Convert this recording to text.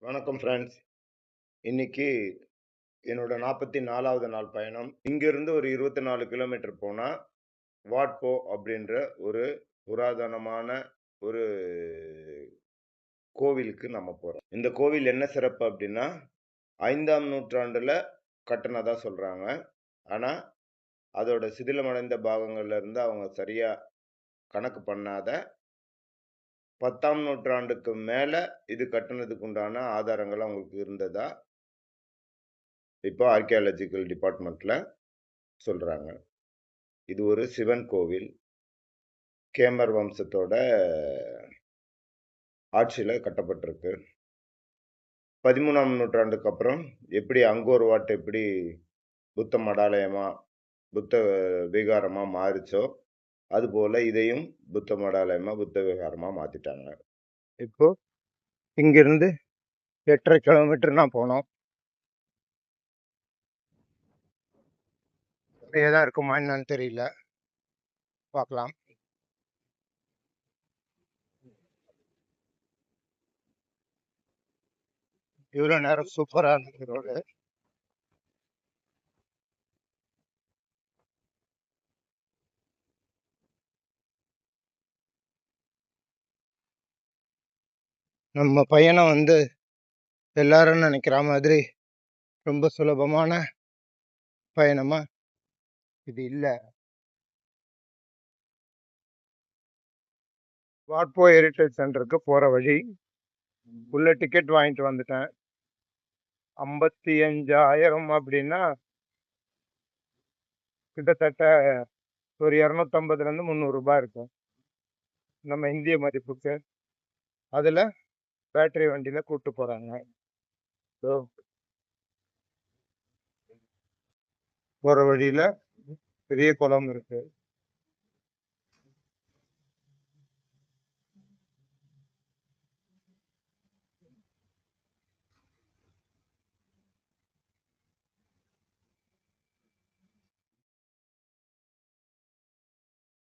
வணக்கம் ஃப்ரெண்ட்ஸ். இன்னைக்கு என்னோட 44வது நாள் பயணம். இங்கிருந்து ஒரு 24 கிலோமீட்டர் போனா, வாட்போ அப்படின்ற ஒரு புராதனமான ஒரு கோவிலுக்கு நம்ம போறோம். இந்த கோவில் என்ன சிறப்பு அப்படின்னா, 5ஆம் நூற்றாண்டுல கட்டுனதா சொல்றாங்க. ஆனா, அதோட சிதிலமடைந்த பாகங்கள்ல இருந்து அவங்க சரியா கணக்கு பண்ணாத 10ஆம் நூற்றாண்டுக்கு மேல இது கட்டுனதுக்கு உண்டான ஆதாரங்கள் அவங்களுக்கு இருந்ததா இப்போ ஆர்க்கியாலஜிக்கல் டிபார்ட்மெண்ட்ல சொல்றாங்க. இது ஒரு சிவன் கோவில். கேமர் வம்சத்தோட ஆட்சியில கட்டப்பட்டிருக்கு. 13ஆம் நூற்றாண்டுக்கு அப்புறம் எப்படி அங்கோர் வாட் எப்படி புத்த மடாலயமா, புத்த விகாரமா மாறுச்சோ, அதுபோல இதையும் புத்த மடாலயமா, புத்த விகாரமா மாத்திட்டாங்க. இப்போ இங்கிருந்து 8½ கிலோமீட்டர் நான் போனோம். அப்படியே தான் இருக்குமா என்னன்னு தெரியல. பார்க்கலாம். இவ்வளோ நேரம் சூப்பரா இருந்தது ரோடு. நம்ம பயணம் எல்லாரும் நினைக்கிற மாதிரி ரொம்ப சுலபமான பயணமா இது இல்ல. வாட்போ ஹெரிட்டேஜ் சென்டருக்கு போற வழி. உள்ள டிக்கெட் வாங்கிட்டு வந்துட்டேன். 55,000 அப்படின்னா கிட்டத்தட்ட ஒரு 250லேருந்து 300 ரூபாய் இருக்கும் நம்ம இந்திய மதிப்புக்கு. அதுல பேட்டரி வண்டியில கூட்டு போறாங்க. போற வழியில பெரிய குளம் இருக்கு.